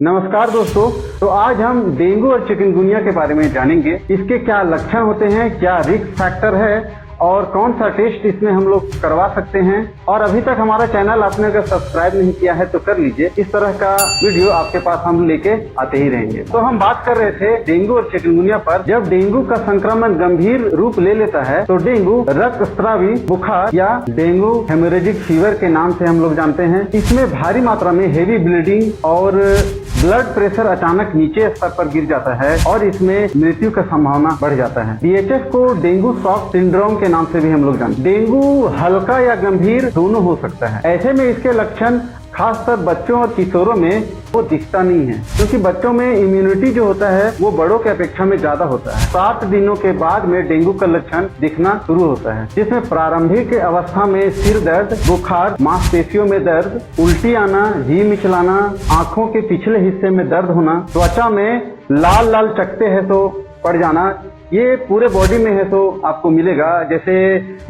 नमस्कार दोस्तों। तो आज हम डेंगू और चिकनगुनिया के बारे में जानेंगे। इसके क्या लक्षण होते हैं, क्या रिस्क फैक्टर है और कौन सा टेस्ट इसमें हम लोग करवा सकते हैं। और अभी तक हमारा चैनल आपने अगर सब्सक्राइब नहीं किया है तो कर लीजिए। इस तरह का वीडियो आपके पास हम लेके आते ही रहेंगे। तो हम बात कर रहे थे डेंगू और चिकनगुनिया पर। जब डेंगू का संक्रमण गंभीर रूप ले लेता है तो डेंगू रक्तस्रावी बुखार या डेंगू हेमोरेजिक फीवर के नाम से हम लोग जानते हैं। इसमें भारी मात्रा में हेवी ब्लीडिंग और ब्लड प्रेशर अचानक नीचे स्तर पर गिर जाता है और इसमें मृत्यु का संभावना बढ़ जाता है। DHF को डेंगू शॉक सिंड्रोम के नाम से भी हम लोग जानते हैं। डेंगू हल्का या गंभीर दोनों हो सकता है। ऐसे में इसके लक्षण खासकर बच्चों और किशोरों में वो दिखता नहीं है, क्योंकि बच्चों में इम्यूनिटी जो होता है वो बड़ों की अपेक्षा में ज्यादा होता है। 7 दिनों के बाद में डेंगू का लक्षण दिखना शुरू होता है, जिसमें प्रारंभिक अवस्था में सिर दर्द, बुखार, मांसपेशियों में दर्द, उल्टी आना, जी मिचलाना, आंखों के पिछले हिस्से में दर्द होना, त्वचा में लाल लाल चकत्ते हैं तो पड़ जाना। ये पूरे बॉडी में है तो आपको मिलेगा, जैसे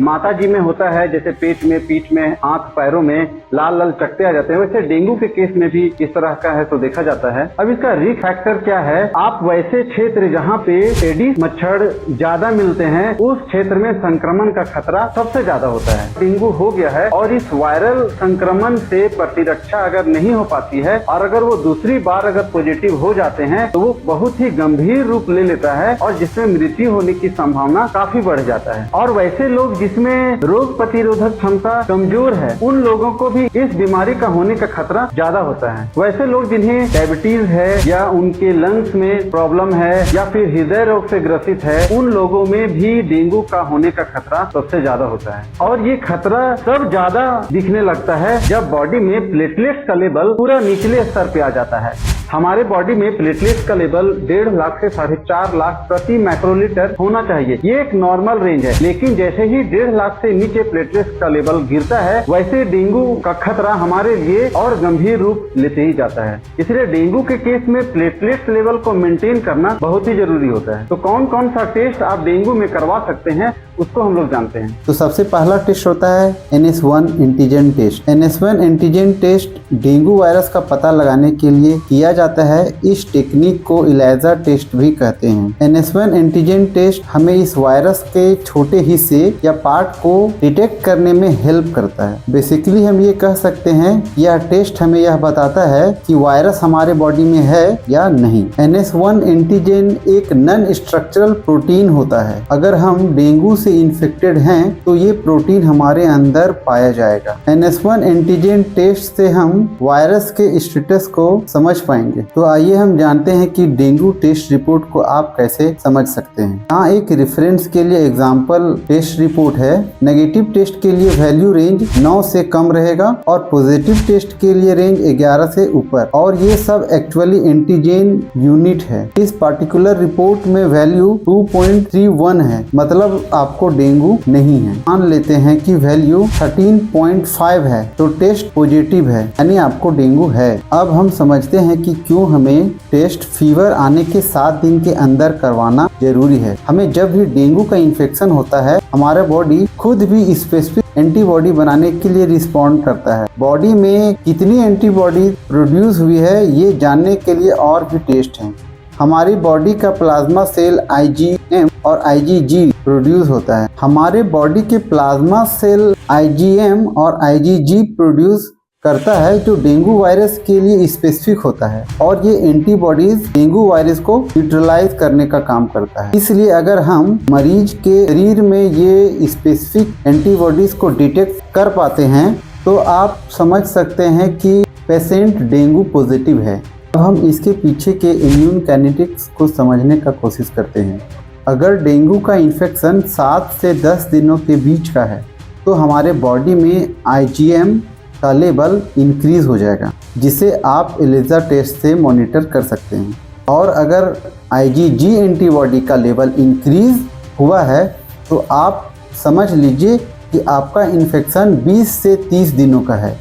माता जी में होता है, जैसे पेट में, पीठ में, आंख पैरों में लाल लाल चकत्ते आ जाते हैं। वैसे डेंगू के केस में भी इस तरह का है तो देखा जाता है। अब इसका रिस्क फैक्टर क्या है? आप वैसे क्षेत्र जहाँ पे एडिस मच्छर ज्यादा मिलते हैं उस क्षेत्र में संक्रमण का खतरा सबसे ज्यादा होता है। डेंगू हो गया है और इस वायरल संक्रमण से प्रतिरक्षा अगर नहीं हो पाती है और अगर वो दूसरी बार अगर पॉजिटिव हो जाते हैं तो वो बहुत ही गंभीर रूप ले लेता है और जिसमें मृत्यु होने की संभावना काफी बढ़ जाता है। और वैसे लोग जिसमें रोग प्रतिरोधक क्षमता कमजोर है उन लोगों को भी इस बीमारी का होने का खतरा ज्यादा होता है। वैसे लोग जिन्हें डायबिटीज है या उनके लंग्स में प्रॉब्लम है या फिर हृदय रोग से ग्रसित है उन लोगों में भी डेंगू का होने का खतरा सबसे ज्यादा होता है। और ये खतरा सब ज्यादा दिखने लगता है जब बॉडी में प्लेटलेट्स का लेवल पूरा निचले स्तर पे आ जाता है। हमारे बॉडी में प्लेटलेट्स का लेवल 1.5 लाख से 4.5 लाख प्रति माइक्रोलीटर होना चाहिए। ये एक नॉर्मल रेंज है, लेकिन जैसे ही 1.5 लाख से नीचे प्लेटलेट्स का लेवल गिरता है वैसे डेंगू का खतरा हमारे लिए और गंभीर रूप लेते ही जाता है। इसलिए डेंगू के केस में प्लेटलेट्स लेवल को मेंटेन करना बहुत ही जरूरी होता है। तो कौन कौन सा टेस्ट आप डेंगू में करवा सकते हैं उसको हम लोग जानते हैं। तो सबसे पहला टेस्ट होता है NS1 antigen test. NS1 antigen test dengue virus का पता लगाने के लिए किया जाता है। इस टेक्निक को इलाइजा टेस्ट भी कहते हैं। NS1 एंटीजन टेस्ट हमें इस वायरस के छोटे हिस्से या पार्ट को डिटेक्ट करने में हेल्प करता है। बेसिकली हम ये कह सकते हैं यह टेस्ट हमें यह बताता है कि वायरस हमारे बॉडी में है या नहीं। NS1 एंटीजन एक नॉन स्ट्रक्चरल प्रोटीन होता है। अगर हम डेंगू से इन्फेक्टेड हैं तो ये प्रोटीन हमारे अंदर पाया जाएगा। NS1 एंटीजन टेस्ट से हम वायरस के स्टेटस को समझ पाएंगे। तो आइए हम जानते हैं कि डेंगू टेस्ट रिपोर्ट को आप कैसे समझ सकते हैं। यहाँ एक रेफरेंस के लिए एग्जांपल टेस्ट रिपोर्ट है। नेगेटिव टेस्ट के लिए वैल्यू रेंज 9 से कम रहेगा और पॉजिटिव टेस्ट के लिए रेंज 11 से ऊपर। और ये सब एक्चुअली एंटीजन यूनिट है। इस पर्टिकुलर रिपोर्ट में वैल्यू 2.31 है, मतलब आपको डेंगू नहीं है। मान लेते हैं कि वैल्यू 13.5 है तो टेस्ट पॉजिटिव है, यानी आपको डेंगू है। अब हम समझते हैं कि क्यों हमें टेस्ट फीवर आने के 7 दिन के अंदर करवाना जरूरी है। हमें जब भी डेंगू का इन्फेक्शन होता है हमारा बॉडी खुद भी स्पेसिफिक एंटीबॉडी बनाने के लिए रिस्पॉन्ड करता है। बॉडी में कितनी एंटीबॉडी प्रोड्यूस हुई है ये जानने के लिए और भी टेस्ट हैं। हमारी बॉडी का प्लाज्मा सेल IgM और IgG प्रोड्यूस होता है। हमारे बॉडी के प्लाज्मा सेल IgM और IgG प्रोड्यूस करता है जो डेंगू वायरस के लिए स्पेसिफिक होता है और ये एंटीबॉडीज डेंगू वायरस को न्यूट्रलाइज करने का काम करता है। इसलिए अगर हम मरीज के शरीर में ये स्पेसिफिक एंटीबॉडीज को डिटेक्ट कर पाते हैं तो आप समझ सकते हैं कि पेशेंट डेंगू पॉजिटिव है। अब हम इसके पीछे के इम्यून काइनेटिक्स को समझने का कोशिश करते हैं। अगर डेंगू का इन्फेक्शन 7 से 10 दिनों के बीच का है तो हमारे बॉडी में IgM का लेवल इंक्रीज हो जाएगा, जिसे आप एलिजा टेस्ट से मॉनिटर कर सकते हैं। और अगर IgG एंटीबॉडी का लेवल इंक्रीज हुआ है तो आप समझ लीजिए कि आपका इन्फेक्शन 20 से 30 दिनों का है,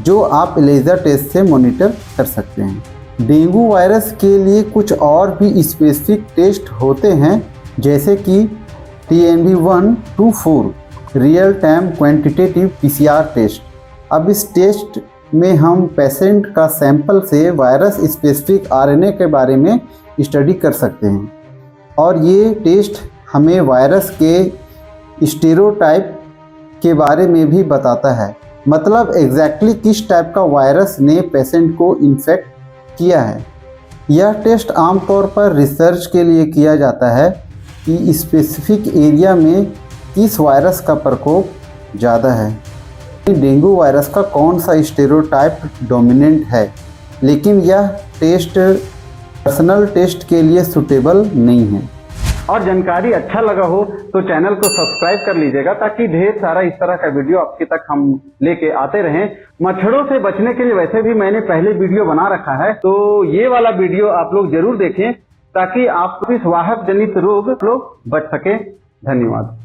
जो आप एलिजा टेस्ट से मॉनिटर कर सकते हैं। डेंगू वायरस के लिए कुछ और भी स्पेसिफिक टेस्ट होते हैं, जैसे कि TMB124 real time quantitative PCR test. अब इस टेस्ट में हम पेशेंट का सैंपल से वायरस स्पेसिफिक आरएनए के बारे में स्टडी कर सकते हैं और ये टेस्ट हमें वायरस के स्टेरोटाइप के बारे में भी बताता है, मतलब एग्जैक्टली किस टाइप का वायरस ने पेशेंट को इन्फेक्ट किया है। यह टेस्ट आमतौर पर रिसर्च के लिए किया जाता है कि स्पेसिफिक एरिया में किस वायरस का प्रकोप ज़्यादा है। डेंगू वायरस का कौन सा स्टेरोटाइप डोमिनेंट है, लेकिन यह टेस्ट पर्सनल टेस्ट के लिए सूटेबल नहीं है। और जानकारी अच्छा लगा हो तो चैनल को सब्सक्राइब कर लीजिएगा ताकि ढेर सारा इस तरह का वीडियो आपके तक हम लेके आते रहें। मच्छरों से बचने के लिए वैसे भी मैंने पहले वीडियो बना रखा है, तो ये वाला वीडियो आप लोग जरूर देखें ताकि आप इस वाहक जनित रोग लोग बच सके। धन्यवाद।